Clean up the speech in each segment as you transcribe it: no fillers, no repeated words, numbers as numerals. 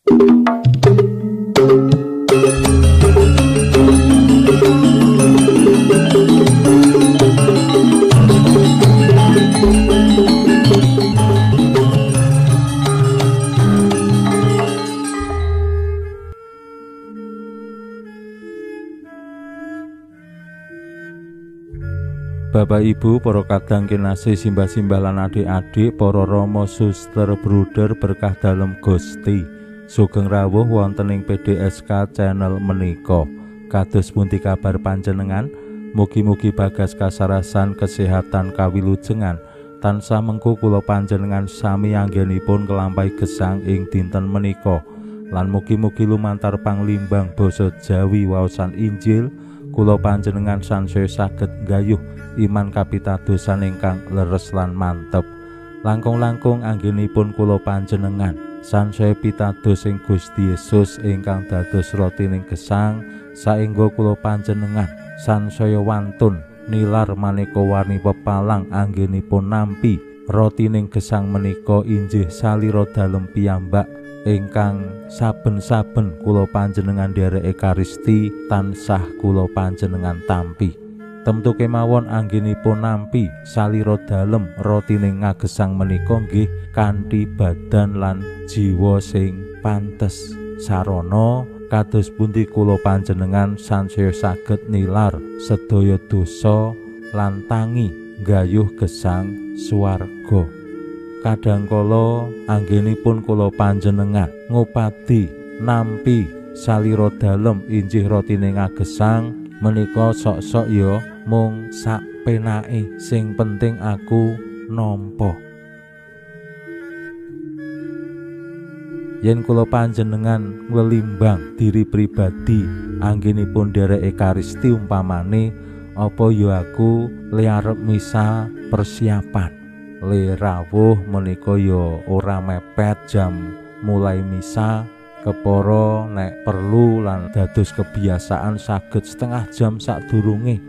Bapak Ibu, para kadang kinasih simbah-simbah lan adik-adik, para rama suster bruder berkah dalem Gusti. Sugeng rawuh wonten ing PDSK channel menika. Kados pundi kabar panjenengan? Mugi-mugi bagas kasarasan kesehatan kawilujengan tansah mengku kula panjenengan sami anggenipun kelampahi gesang ing dinten menika. Lan mugi-mugi lumantar panglimbang basa Jawi waosan Injil kula panjenengan sansaya saged nggayuh iman kapitadosan ingkang leres lan mantep. Langkung-langkung anggenipun kula panjenengan sansaya pitados ing Gusti Yesus ingkang dados rotining gesang, saengga kula panjenengan sansaya wantun nilar maneka warni pepalang anggenipun nampi rotining gesang menika injih salira dalem piyambak ingkang saben-saben kula panjenengan nderek Ekaristi tansah kula panjenengan tampi. Temtu kemawon anggenipun nampi salira dalem rotining ngagesang menika nggih kanthi badan lan jiwa sing pantes sarana kados pundi kula panjenengan sansaya saged nilar sedaya dosa lan tangi nggayuh gesang swarga. Kadangkala anggenipun kula panjenengan ngupati nampi salira dalem injih rotining ngagesang menika sok-sok ya mung sak penake, sing penting aku nampa. Yen kula panjenengan nglimbang diri pribadi anggenipun nderek Ekaristi umpamane apa ya aku le arep misa persiapan, le rawuh menika ya ora mepet jam mulai misa, kepara nek perlu lan dados kebiasaan saged setengah jam sadurunge,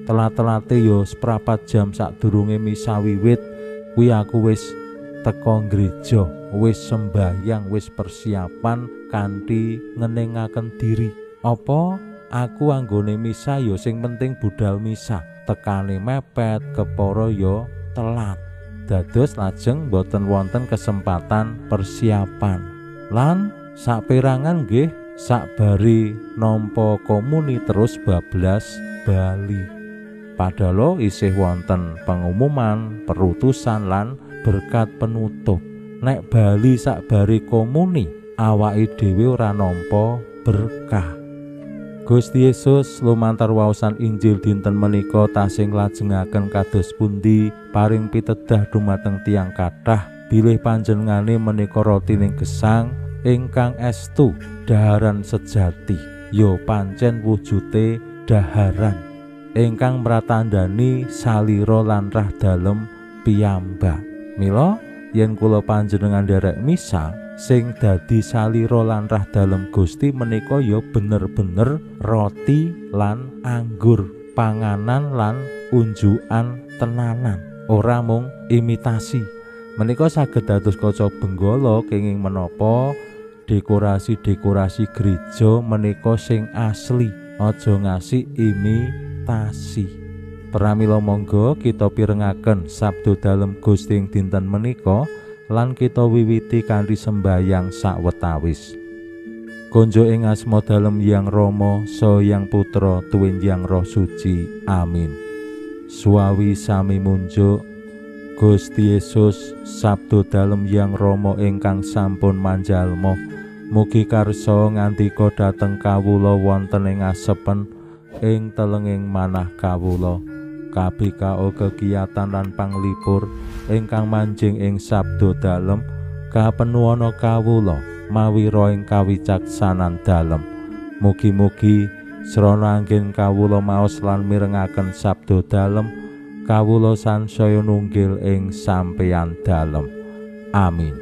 telat-telate yo seprapat jam sadurunge misa wiwit kuwi aku wis teka gereja, wis sembahyang, wis persiapan kanthi ngeningaken diri. Apa aku anggone misa yo sing penting budal misa, tekane mepet, kepara yo telat. Dados lajeng boten wonten kesempatan persiapan. Lan saperangan nggih sakbari nampa komuni terus bablas bali. Padahal isih wonten pengumuman, perutusan lan berkat penutup. Nek bali sakbari komuni awake dhewe ora nampa berkah. Gusti Yesus lumantar waosan Injil dinten menika tasih nglajengaken kados pundi paring pitedah dumateng tiyang kathah bilih panjenengane menika rotining gesang ingkang estu daharan sejati, yo pancen wujute daharan ingkang mratandani salira lan rah dalem piyambak. Mila yen kula panjenengan nderek misa sing dadi salira lan rah dalem Gusti menika ya bener-bener roti lan anggur, panganan lan unjukan tenanan, ora mung imitasi. Menika saged dados kaca benggala kenging menapa dekorasi-dekorasi gereja menika sing asli, aja ngasih imitasi. Pramila monggo kita pirengaken sabda dalem Gusti ing dinten menika lan kita wiwiti kanthi sembahyang sawetawis. Konjo ing asma dalem Hyang Rama saha Hyang Putra tuwin Hyang Roh Suci. Amin. Suawi sami munjuk Gusti Yesus sabda dalem Hyang Rama ingkang sampun manjalma, mugi karsa ngandika dhateng kawula wonten ing asepen ing telenging manah kawula. KBKO kegiatan lan panglipur ingkang manjing ing sabda dalem kapenuwana kawula mawi roh ing kawicaksanan dalem. Mugi-mugi srana anggen kawula maos lan mirengaken sabda dalem kawula sansaya nunggil ing sampeyan dalem. Amin.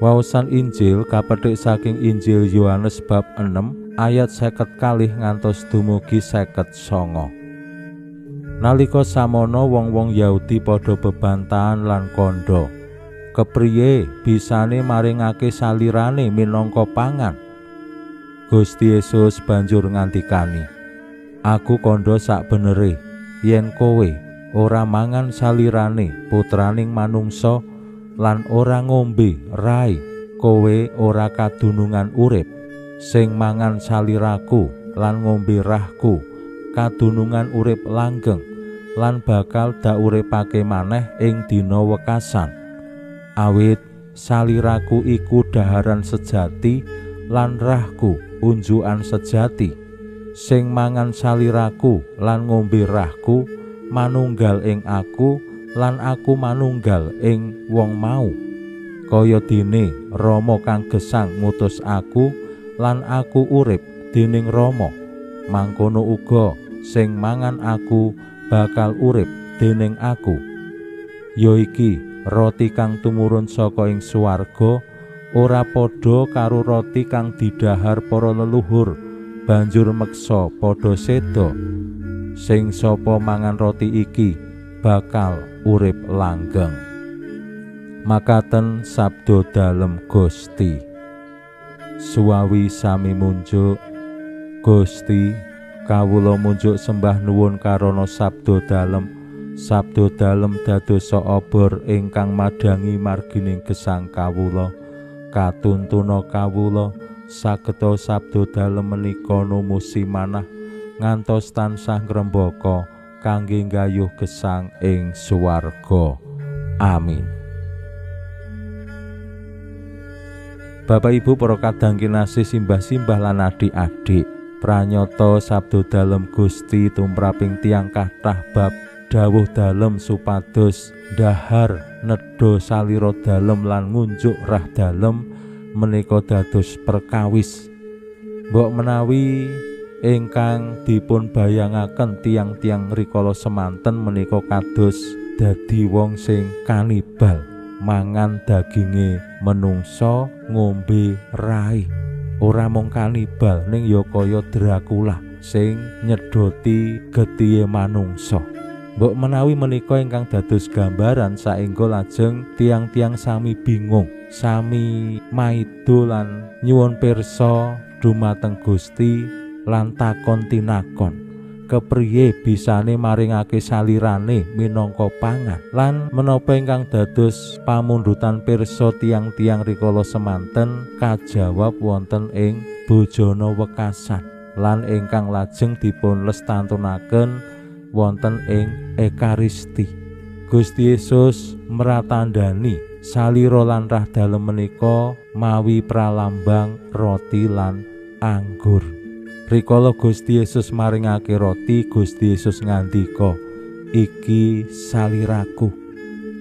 Waosan Injil kapetik saking Injil Yohanes bab 6 ayat 50 ngantos dumugi 59. Nalika samono wong-wong Yahudi padha bebantahan lan kandha. kepriye bisane maringake salirane minangka pangan? Gusti Yesus banjur ngandikani, aku kandha sakbenere yen kowe ora mangan salirane putraning manungsa lan ora ngombe rai, kowe ora kadunungan urip. Sing mangan saliraku lan ngombe rahku kadunungan urip langgeng lan bakal dak uripake maneh ing dina wekasan. Awit saliraku iku daharan sejati lan rahku unjukan sejati. Sing mangan saliraku lan ngombe rahku manunggal ing aku lan aku manunggal ing wong mau. Kaya dene Rama kang gesang ngutus aku lan aku urip dening Rama, mangkono uga sing mangan aku bakal urip dening aku. Ya iki roti kang tumurun saka ing swarga, ora padha karo roti kang didhahar para leluhur banjur meksa padha seda. Sing sapa mangan roti iki bakal urip langgeng. Makaten sabda dalem Gusti. Suwawi sami munjuk, Gusti kawula munjuk sembah nuwun karana sabda dalem dadosa obor ingkang madangi margining gesang kawula. Katuntuna kawula sageta sabda dalem menika numusi manah ngantos tansah ngrembaka kangge nggayuh gesang ing swarga. Amin. Bapak Ibu para kadang kinasih simbah-simbah lan adik-adik, pranyata sabda dalem Gusti tumraping tiyang kathah bab dawuh dalem supados dhahar nedha salira dalem lan ngunjuk rah dalem menika dados perkawis. Mbok menawi ingkang dipun bayangaken tiang-tiang rikala semanten menika kados dadi wong sing kanibal, mangan daginge menungsa, ngombe rai. Ora mung kanibal ning ya kaya Dracula sing nyedoti getihe manungsa. Mbok menawi menika ingkang dados gambaran saengga lajeng tiang-tiang sami bingung, sami maido lan nyuwun pirsa dumateng Gusti lan takon tinakon kepriye bisane maringake salirane minangka pangan. Lan menapa ingkang dados pamundutan pirsa tiang-tiang rikala semanten kajawab wonten ing bojana wekasan lan ingkang lajeng dipun lestantunaken wonten ing Ekaristi. Gusti Yesus mratandani salira lan rah dalem menika mawi pralambang roti lan anggur. Rikala Gusti Yesus maringake roti, Gusti Yesus ngandika, iki saliraku.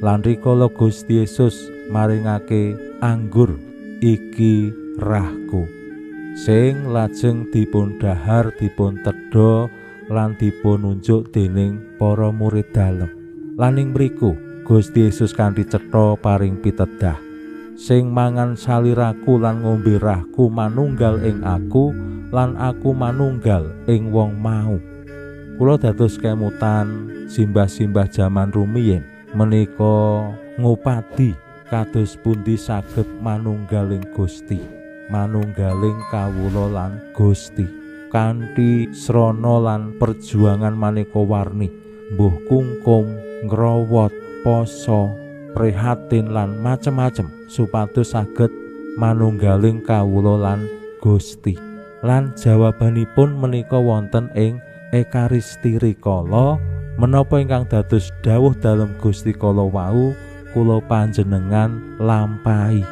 Lan rikala Gusti Yesus maringake anggur, iki rahku. Sing lajeng dipun dhahar, dipun tedha lan dipun unjuk dening para murid dalem. Lan ing mriku Gusti Yesus kanthi cetha paring pitedah, sing mangan saliraku lan ngombe rahku manunggal ing aku lan aku manunggal ing wong mau. Kula dados kemutan simbah-simbah jaman rumiyin menika ngupadi kados pundi saged manunggaling Gusti, manunggaling kawula lan Gusti kanthi srana lan perjuangan maneka warni, mbuh kungkum, ngrawat, poso, prihatin lan macem-macem supados saged manunggaling kawula lan Gusti. Lan jawabanipun menika wonten ing Ekaristi rikala menapa ingkang dados dawuh dalem Gusti kala wau kula panjenengan lampahi.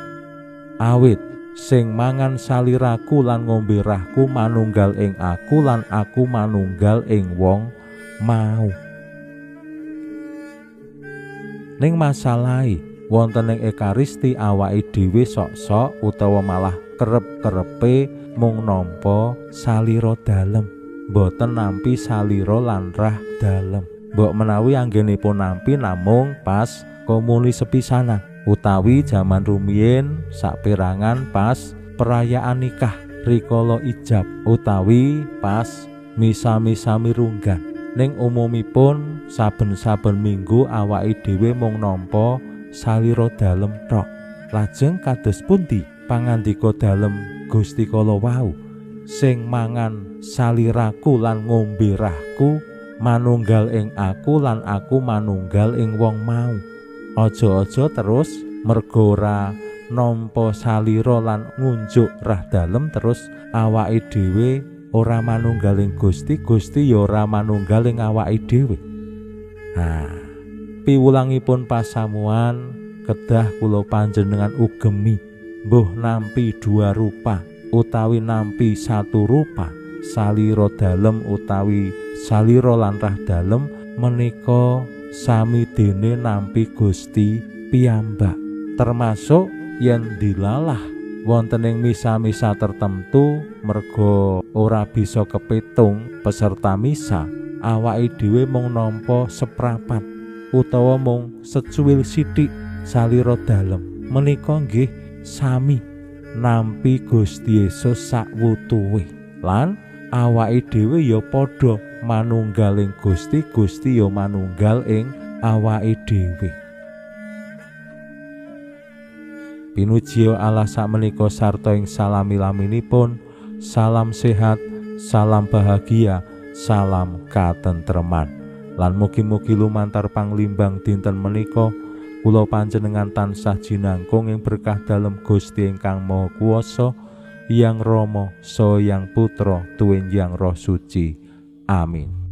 Awit sing mangan saliraku lan ngombe rahku manunggal ing aku lan aku manunggal ing wong mau. Ning masalahe wonten ing Ekaristi awake dhewe sok-sok utawa malah kerep-kerepe mung nampa salira dalem, boten nampi salira lan rah dalem. Mbok menawi anggenipun nampi namung pas komuni sepisanan utawi jaman rumiyin saperangan pas perayaan nikah rikala ijab utawi pas misa-misa mirunggan. Ning umumipun saben-saben minggu awake dhewe mung nampa salira dalem tok. Lajeng kados pundi pangandika dalem Gusti kala wau, sing mangan saliraku lan ngombe rahku manunggal ing aku lan aku manunggal ing wong mau. Aja-aja terus merga ora nampa salira lan ngunjuk rah dalem terus awake dhewe ora manunggal ing Gusti, Gusti ya ora manunggal ing awake dhewe. Piwulangipun pasamuan kedah kula panjenengan ugemi mbuh nampi dua rupa utawi nampi satu rupa, salira dalem utawi salira lan rah dalem menika sami dene nampi Gusti piyambak, termasuk yen dilalah wonten ing misa-misa tertentu merga ora bisa kepitung peserta misa, awake dhewe mung nampa seprapat utawa mung secuil sithik salira dalem, menika nggih sami nampi Gusti Yesus sakwutuhe lan awake dhewe ya padha manunggal ing Gusti, Gusti ya manunggal ing awake dhewe. Pinuji Allah sakmenika sarta ing salami-laminipun, salam sehat, salam bahagia, salam katentreman. Lan mugi-mugi lumantar panglimbang dinten menika kula panjenengan tansah jinangkung ing berkah dalem Gusti ingkang Maha Kuwasa, Hyang Rama saha Hyang Putra tuwin Hyang Roh Suci. Amin.